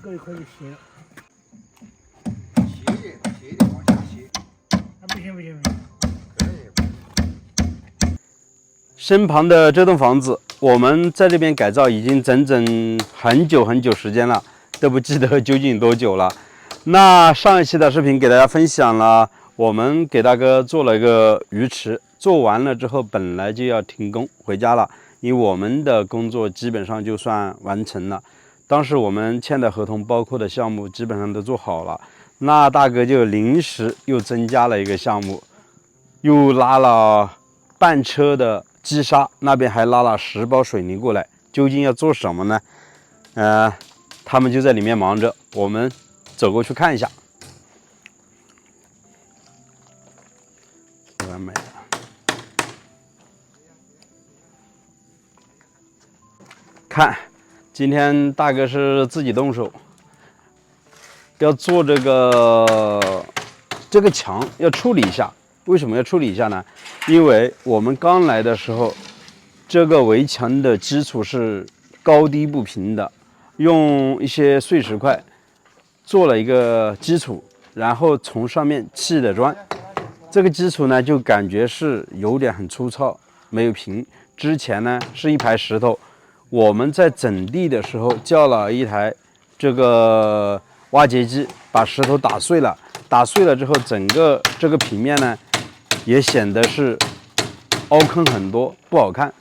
搁一块就行了。斜一点往下斜。啊，不行。可以。身旁的这栋房子，我们在这边改造已经整整很久时间了，都不记得究竟多久了。那上一期的视频给大家分享了，我们给大哥做了一个鱼池，做完了之后本来就要停工回家了，因为我们的工作基本上就算完成了。当时我们签的合同包括的项目基本上都做好了，那大哥就临时又增加了一个项目，又拉了半车的积沙，那边还拉了10包水泥过来，究竟要做什么呢？他们就在里面忙着，我们走过去看一下。完美了。看，今天大哥是自己动手，要做这个墙要处理一下。为什么要处理一下呢？因为我们刚来的时候，这个围墙的基础是高低不平的，用一些碎石块做了一个基础，然后从上面砌的砖。这个基础呢，就感觉是有点很粗糙，没有平。之前呢是一排石头，我们在整地的时候叫了一台这个挖掘机，把石头打碎了。打碎了之后，整个这个平面呢，也显得是凹坑很多，不好看。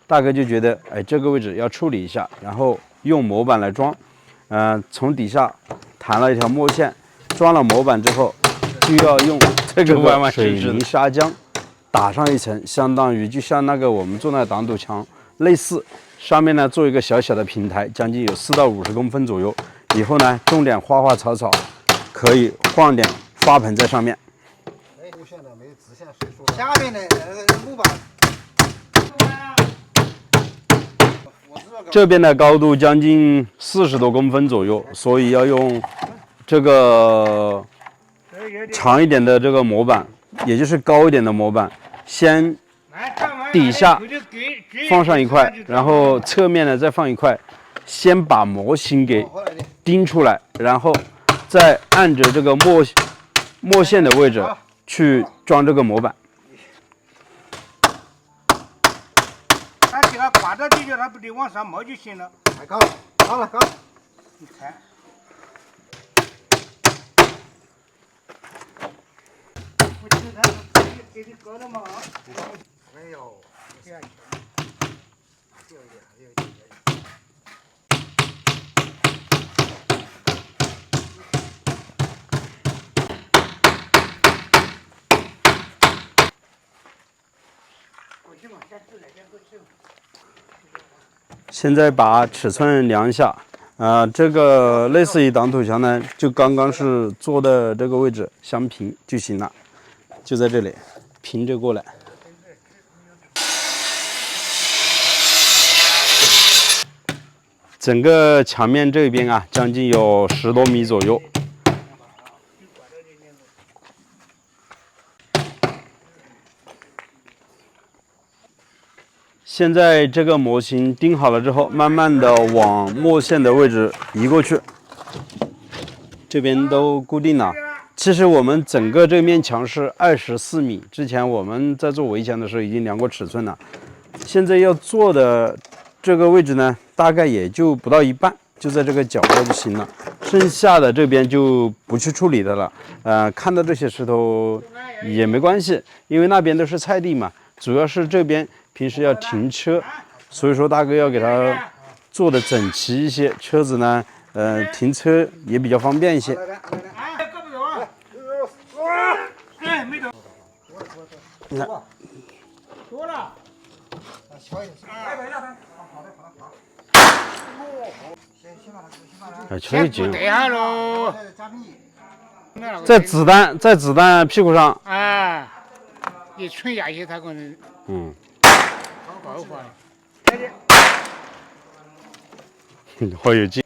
大哥就觉得，哎，这个位置要处理一下，然后用模板来装。从底下弹了一条墨线，装了模板之后，就要用这个水泥砂浆打上一层，相当于就像那个我们做那个挡土墙类似。上面呢做一个小小的平台，将近有4到50公分左右。以后呢种点花花草草，可以放点花盆在上面。没弧线的，没直线，谁说的？下面的木板。这边的高度将近40多公分左右，所以要用这个长一点的这个模板，也就是高一点的模板，先底下放上一块，然后侧面呢再放一块，先把模型给钉出来，然后再按着这个墨线的位置去装这个模板。它给它挂到地下，它不得往上冒就行了。太高了，高了，高了。你看。我觉得它给你高了嘛。没有。这样。还有一点，还有一点。现在把尺寸量一下，这个类似于挡土墙呢，就刚刚是做的这个位置相平就行了，就在这里平着过来。整个墙面这边啊，将近有10多米左右。现在这个模型钉好了之后，慢慢的往墨线的位置移过去。这边都固定了。其实我们整个这面墙是24米，之前我们在做围墙的时候已经量过尺寸了。现在要做的这个位置呢，大概也就不到一半，就在这个角落就行了。剩下的这边就不去处理的了。看到这些石头也没关系，因为那边都是菜地嘛，主要是这边平时要停车，所以说大哥要给它做的整齐一些，车子呢，停车也比较方便一些。你看，多了。瞧一下，瞧一斤。对下喽。在子弹屁股上。啊，你存下去，它可能。好爆发。好有劲。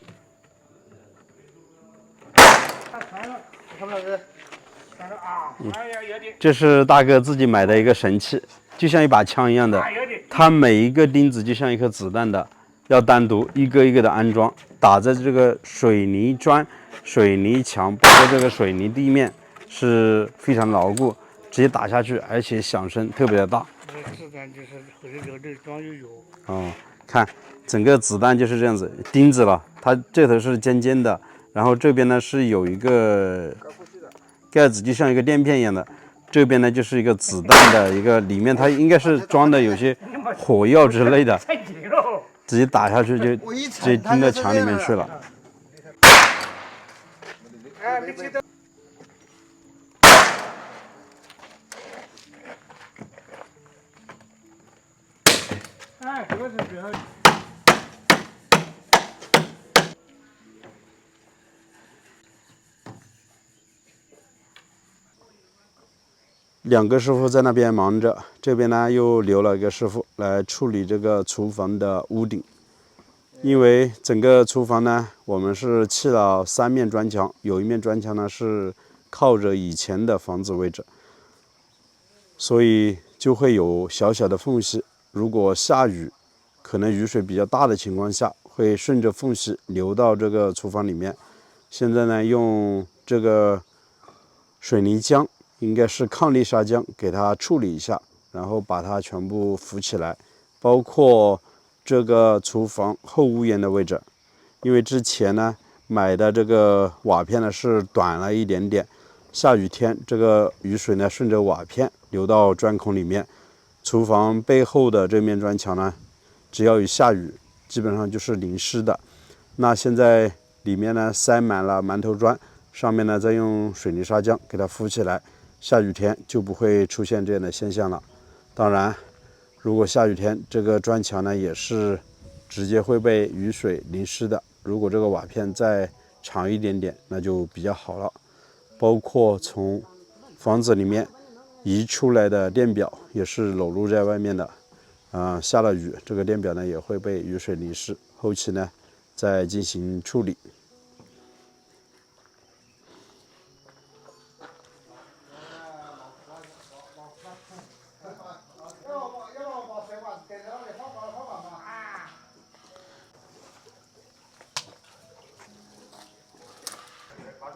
这是大哥自己买的一个神器，就像一把枪一样的，它每一个钉子就像一颗子弹的，要单独一个一个的安装，打在这个水泥砖、水泥墙，包括这个水泥地面是非常牢固，直接打下去，而且响声特别的大。子弹就是后头这装有油。哦，看整个子弹就是这样子，钉子了，它这头是尖尖的，然后这边呢是有一个盖子，就像一个垫片一样的。这边呢就是一个子弹的一个，里面它应该是装的有些火药之类的，直接打下去就直接钉到墙里面去了。哎，这个是最好。两个师傅在那边忙着，这边呢又留了一个师傅来处理这个厨房的屋顶。因为整个厨房呢，我们是砌了3面砖墙，有一面砖墙呢是靠着以前的房子位置，所以就会有小小的缝隙。如果下雨，可能雨水比较大的情况下，会顺着缝隙流到这个厨房里面。现在呢，用这个水泥浆，应该是抗力砂浆，给它处理一下，然后把它全部浮起来，包括这个厨房后屋檐的位置，因为之前呢买的这个瓦片呢是短了一点点，下雨天这个雨水呢顺着瓦片流到砖孔里面，厨房背后的这面砖墙呢，只要一下雨，基本上就是淋湿的。那现在里面呢塞满了馒头砖，上面呢再用水泥砂浆给它敷起来，下雨天就不会出现这样的现象了。当然，如果下雨天这个砖墙呢也是直接会被雨水淋湿的。如果这个瓦片再长一点点，那就比较好了。包括从房子里面移出来的电表也是裸露在外面的，下了雨，这个电表呢也会被雨水淋湿，后期呢再进行处理。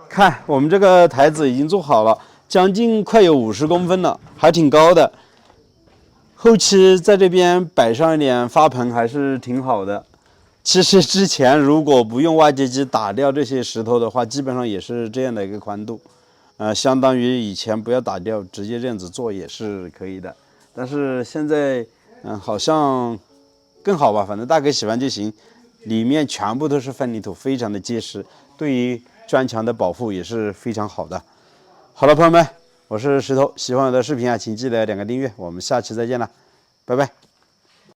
看，我们这个台子已经做好了，将近快有50公分了，还挺高的。后期在这边摆上一点花盆还是挺好的。其实之前如果不用挖掘机打掉这些石头的话，基本上也是这样的一个宽度，相当于以前不要打掉，直接这样子做也是可以的。但是现在，好像更好吧，反正大哥喜欢就行。里面全部都是混凝土，非常的结实，对于砖墙的保护也是非常好的。好了，朋友们，我是石头，喜欢我的视频啊，请记得2个订阅，我们下期再见了，拜拜。